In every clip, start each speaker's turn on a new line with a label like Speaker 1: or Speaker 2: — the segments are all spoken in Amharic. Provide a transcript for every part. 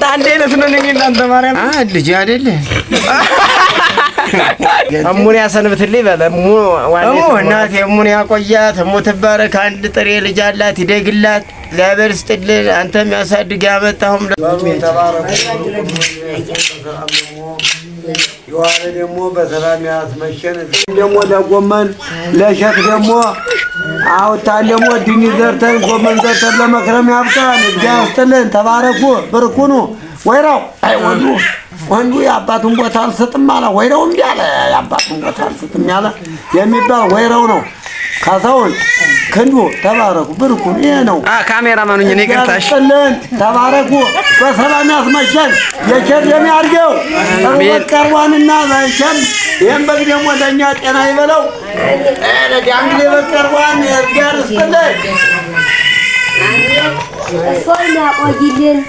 Speaker 1: አንዴ ለስነኝ እናንተ ማርያም
Speaker 2: ልጅ አይደለ
Speaker 1: አሙን ያሰንብትልኝ በለሙ
Speaker 2: እናቴ አሙን ያቆያት እሙ ትባረክ አንድ ጥሬ ልጅ አላት ይደግላት ለበር ስጥልን አንተም ያሳድግ ያመጣሁም
Speaker 3: ተባረኩ ይዋለ ደግሞ በሰላም ያስመሸን ደግሞ ለጎመን ለሸት ደግሞ አውጣን ደግሞ ድኒ ዘርተን ጎመን ዘርተን ለመክረም ያብቃን እግዚአብሔር ይስጥልን ተባረኩ ብርኩኑ ወይራው አይ ወንዱ የአባቱን ቦታ አልሰጥም አለ ወይራው እንዴ አለ የአባቱን ቦታ አልሰጥም ያለ የሚባል ወይራው ነው ካሳውን ክንዱ ተባረኩ ብርኩን ይሄ ነው
Speaker 1: ካሜራማኑ እኔ ይቅርታሽ
Speaker 2: ተባረኩ በሰላም ያስመሸን የቸር የሚያርገው በቀርዋንና ባይቸን ይሄን በግ ደግሞ ለኛ ጤና ይበለው ለዳንግሌ በቀርዋን እግዚአብሔር ይስጥልን
Speaker 4: ሶል ያቆይልን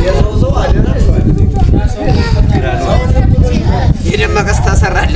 Speaker 3: የሰው አደረሰ
Speaker 1: የደመቀ ተሰራለ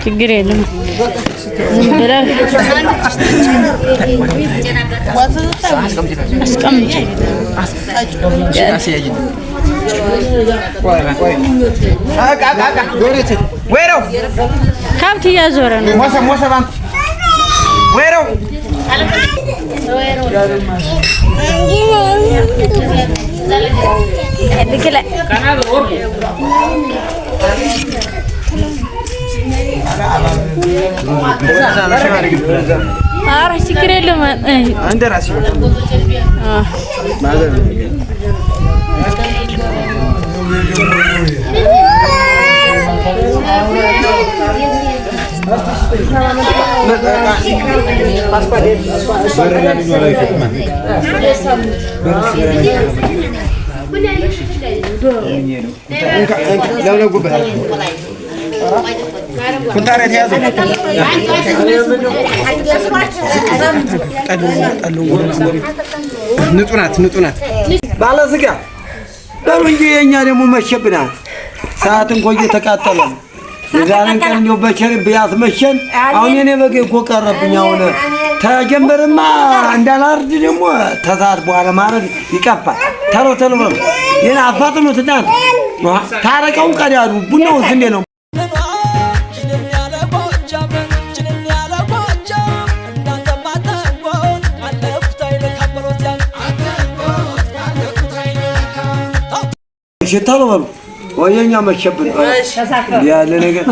Speaker 5: ችግር የለም ከብት እያዞረ ነው
Speaker 1: ወይራው
Speaker 5: ኧረ ችግር የለም
Speaker 1: አንተ ራስህ كنتارة يازو نتونات
Speaker 3: ባለ ስጋ ደሩ እንጂ የኛ ደግሞ መሸብናል ሰዓትን ቆይ ተቃጠለ የዛሬን ቀን ነው በቸር ቢያስመሸን አሁን የኔ በግ እኮ ቀረብኝ አሁን ተጀመረማ እንዳላርድ ደግሞ ተዛት በኋላ ማረድ ይቀፋል ተሎ በሉ የና አፋጥኑት እናንተ ታረቀው ቀዳዱ ቡናው እንዴ ነው ሽታው በሉ ወየኛ መሸብን ያለ ነገር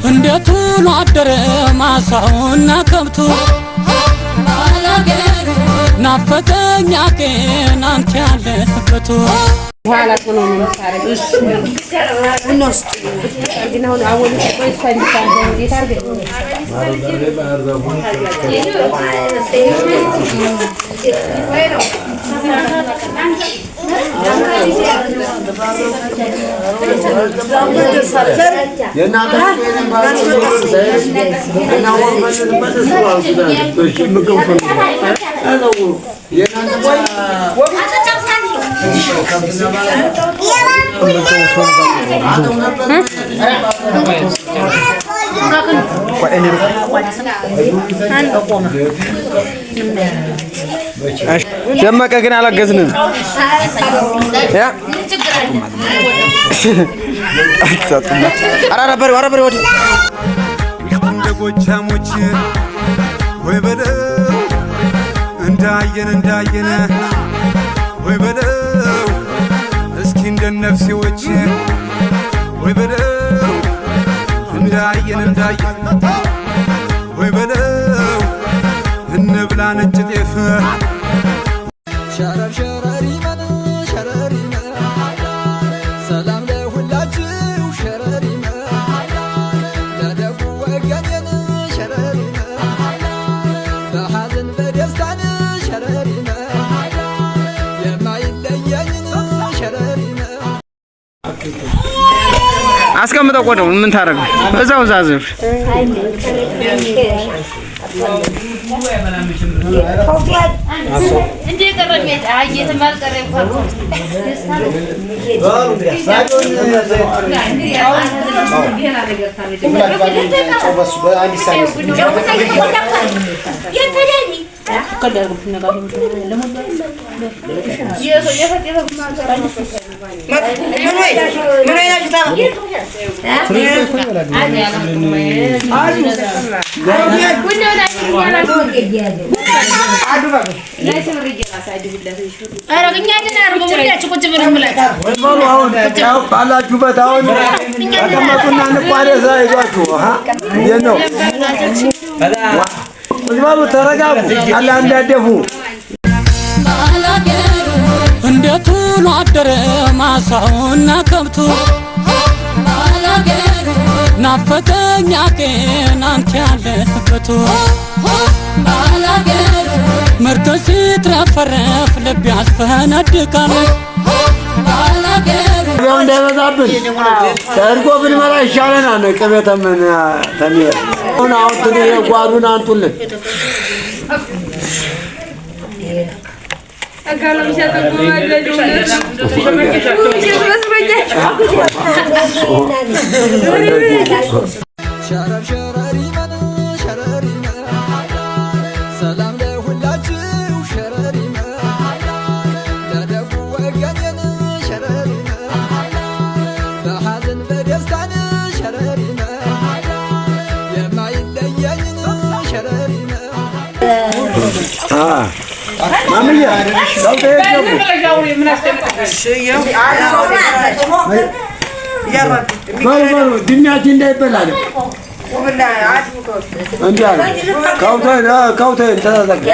Speaker 6: እንዴት ውሎ አደረ ማሳውና ከብቱ ናፈቀኝ አቄን አንተ ያለህበቱ
Speaker 7: ኋላ ሆኖ ነው ታረጋግጥ እነሱ ግን አሁን አወል ቆይ ሳይንታን እንዴት አርገ
Speaker 1: ደመቀ ግን አላገዝንም ያ አራራበረ ወደ
Speaker 8: ጎጃሞች ወይ በለው እንዳየነ ወይ በለው እስኪ እንደነፍሴዎች ወይ በለው እንዳየን ወይ በለው እንብላ ነጭ ጤፍ ሸረር ሸረሪመን ሸረሪመን ሰላም ለሁላችሁ ሸረሪመን ለደጉ ወገኔን ሸረሪመን በሐዘን በደስታን ሸረሪመን የማይለየኝን ሸረሪመን
Speaker 1: አስቀምጠው ቆደው ምን ታረጋው እዛው ዛዝር
Speaker 5: እንዴ ቀረሜት አየተማል ቀረም ኮርኮት
Speaker 3: ባላችሁበት አሁን ተቀመጡና እንቋደስ ይዟችሁ ነው ወልባሉ ተረጋጉ አላ እንዳደፉ
Speaker 6: እንዴት ውሎ አደረ ማሳውና ከብቱ ናፈቀኝ አቄን አንተ ያለህበቱ ምርቶ ሲትረፈረፍ ልብ ያስፈነድቃል
Speaker 3: ያው እንዳይበዛብን ሰርጎ ብንመራ ይሻለናል ቅቤ ተምን ተሚር አሁን ትንሽ ጓዱን አንጡልን
Speaker 7: አጋለም ሲያጠቁ አለዱት
Speaker 8: ሸረር ሸረሪመን ሸረሪመን ሰላም ለሁላችሁ ሸረሪመን ለደጉ ወገኔን ሸረሪመን በሐዘን በደስታን ሸረሪመን የማይለየኝን ሸረሪመን
Speaker 3: ማምያ ድንያችን እንዳይበላል እንዲያለ ከውተን ተዛዘገ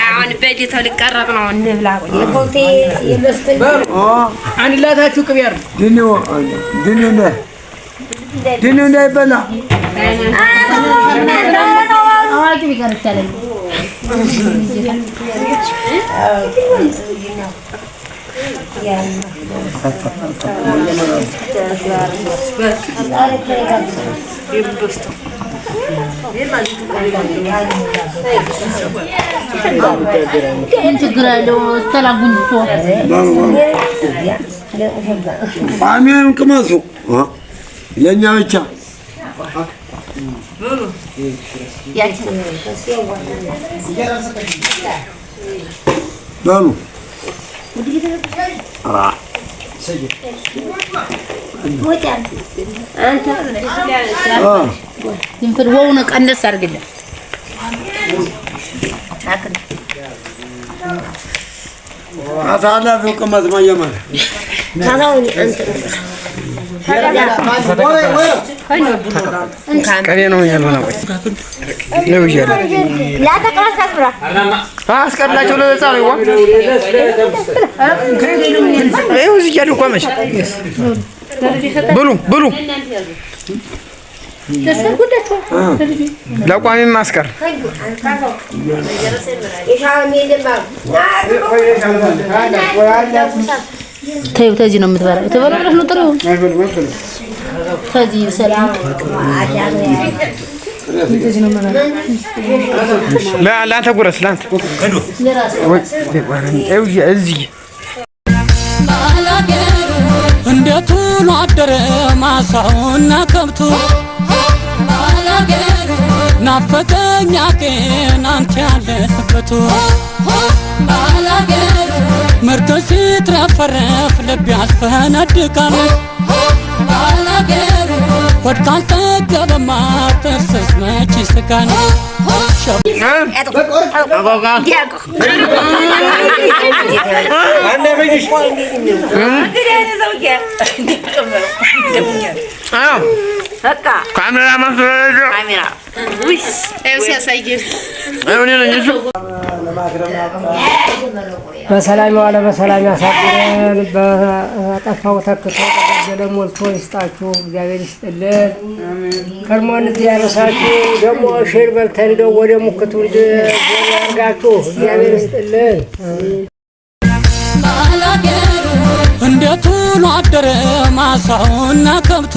Speaker 7: አሁን በዲቶ ሊቀረጥ ነው እንብላ
Speaker 1: አንድ ላታችሁ ቅቤ አር
Speaker 3: ድን እንዳይበላ
Speaker 5: አዋቂ ቢቀር ይቻላል ችግር አለው ተላጉንሶ
Speaker 3: ቋሚም ቅመሱ የኛ ብቻ በሉ
Speaker 5: እንትን ወውነ ቀነስ አድርግልኝ
Speaker 3: አሳላፊው ቅመስ መጀመሪያ
Speaker 1: ቀኔ ነው ያልሆነ ወይ ነው ይያለ አስቀርላቸው ለጻው ይዋ ይኸው እዚህ ያሉ ቆመሽ ብሉ ብሉ ለቋሚም ማስቀር
Speaker 5: ተይው ተዚህ ነው የምትበላው ተበላሽ ነው ጥሩ ተዚህ ሰላም
Speaker 1: ለአንተ ጉረስ ለአንተ እዚህ
Speaker 6: እንዴት ውሎ አደረ ማሳውና ከብቱ ናፈቀኝ አቄን አንተ ያለህበቱ ምርቶ ሲትረፈረፍ ልብ ያስፈነድቃል ወድ ካልጠገበማ ጥርስስ መች ይስቃል
Speaker 1: ካሜራ ማስረጃ
Speaker 9: በሰላም ዋለ በሰላም ያሳድረን። በጠፋው ተክቶ በገደለ ሞልቶ ይስጣችሁ። እግዚአብሔር ይስጥልን። ከርሞን እዚህ ያነሳችሁ ደግሞ ሽር በልተን እንደው ወደ ሙክቱ ያርጋችሁ። እግዚአብሔር ይስጥልን።
Speaker 6: እንዴት ውሎ አደረ ማሳውና ከብቱ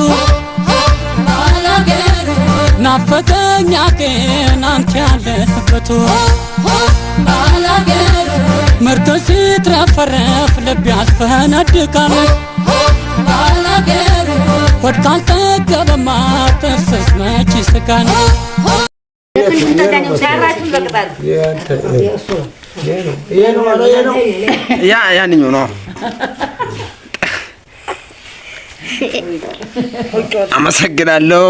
Speaker 6: ናፈቀኝ አቄን አንተ ያለህበቱ ምርቶ ሲትረፈረፍ ልብ ያስፈነድቃል ወድ ካልጠገበማ ጥርስስ መች ይስቃል
Speaker 1: ያንኛው ነው አመሰግናለሁ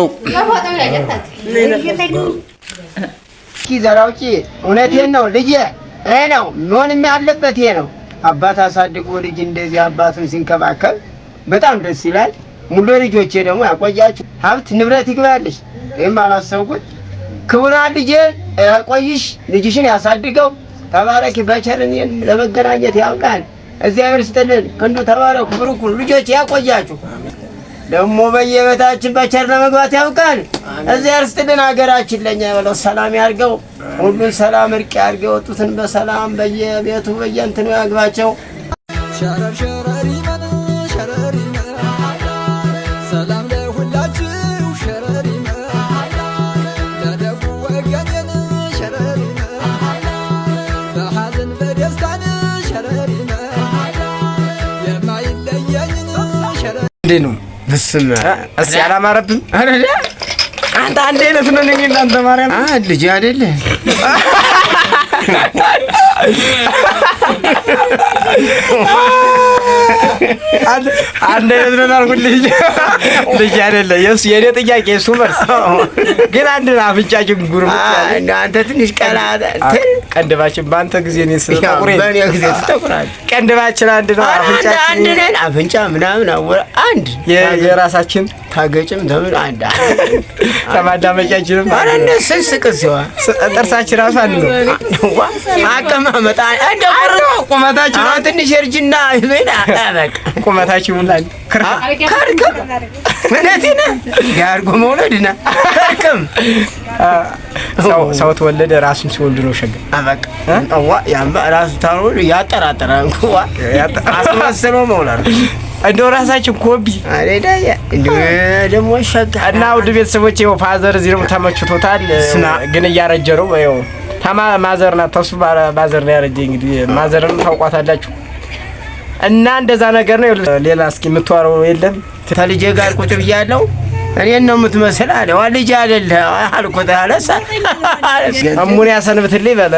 Speaker 2: ዘራውጪ እውነቴን ነው ልጄ ነው ምንም ያለበት ይሄ ነው አባት አሳድጎ ልጅ እንደዚህ አባቱን ሲንከባከብ በጣም ደስ ይላል ሙሉ ልጆቼ ደግሞ ያቆያችሁ ሀብት ንብረት ይግባልሽ እማ አላሰብኩት ክቡራ ልጄ ያቆይሽ ልጅሽን ያሳድገው ተባረክ በቸርን ለመገናኘት ያውቃል እግዚአብሔር ይስጥልን ክንዱ ተባረኩ ብሩክ ልጆች ያቆያችሁ ደግሞ በየቤታችን በቸር ለመግባት ያውቃል እግዚአብሔር ይስጥልን ሀገራችን ለኛ ያለው ሰላም ያርገው ሁሉን ሰላም እርቅ ያርገው ወጡትን በሰላም በየቤቱ በየእንትኑ ያግባቸው
Speaker 8: ሸረር ሸረሪመን ሸረሪመን ሰላም ለሁላችሁ ሸረሪመን ለደጉ ወገኔን ሸረሪመን በሐዘን በደስታን ሸረሪመን የማይለየኝን ሸረሪመን
Speaker 1: እንዴ ነው በስመ እስ ያላማረብም አይደል አንተ አንዴ አይነት ነው ነኝ እንዳንተ ማርያም ልጅ አይደለ አንዴ አይነት ነው አልኩልኝ ልጅ አይደለ የሱ የኔ ጥያቄ እሱ መልስ ግን አንድ አፍንጫችን ጉርም
Speaker 2: አንተ ትንሽ ቀላ
Speaker 1: ቀንደባችን ባንተ ጊዜ ነው ስለተቆረ
Speaker 2: በኔ ጊዜ ተቆራጭ
Speaker 1: ቀንደባችን አንድ ነው አፍንጫችን
Speaker 2: አንድ ነን አፍንጫ ምናምን አንድ
Speaker 1: የራሳችን
Speaker 2: ታገጭም ተምን አንድ
Speaker 1: ተማዳመጫችንም
Speaker 2: አረነ ስስቅስዋ
Speaker 1: ጥርሳችን ራሱ አንድ ነው
Speaker 2: አቀማመጣ እንደ ቁመታችን ትንሽ እርጅና ይበና አበቅ
Speaker 1: ቁመታችን ሙላን
Speaker 2: ከርከም ምንቴና ያርጎ መውለድና ከርከም
Speaker 1: ሰው ተወለደ ራሱን ሲወልድ ነው ሸገ
Speaker 2: አበቅ አዋ ያማ ራሱ ታውሎ ያጠራጠራ እንኳን አስመስሎ መውለድ
Speaker 1: እንደው ራሳችን ኮቢ
Speaker 2: አይዳ ደግሞ ሸጋ
Speaker 1: እና ውድ ቤተሰቦቼ ይኸው ፋዘር እዚህ ደግሞ ተመችቶታል። ግን እያረጀ ነው። ይኸው ማዘር ናት ተሱ ማዘር ነው ያረጀ። እንግዲህ ማዘርን ታውቋታላችሁ። እና እንደዛ ነገር ነው። ሌላ እስኪ የምትዋረው የለም?
Speaker 2: ከልጄ ጋር ቁጭ ብያለሁ። እኔን ነው የምትመስል አለ። ልጅ አይደለህ አልኩት አለሳ
Speaker 1: እሙን ያሰንብትልኝ በለ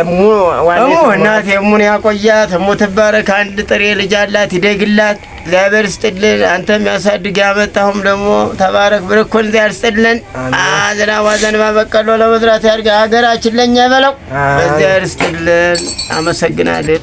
Speaker 2: እናቴ እሙን ያቆያት። እሙ ትባረክ። አንድ ጥሬ ልጅ አላት። ይደግላት እግዚአብሔር ይስጥልን። አንተም ያሳድግ ያመጣሁም ደግሞ ተባረክ ብርኩን እግዚአብሔር ይስጥልን። ዝናብ ዘንባ በቀሎ ለመዝራት ያድርግ ሀገራችን ለኛ በለው። እግዚአብሔር ይስጥልን። አመሰግናለሁ።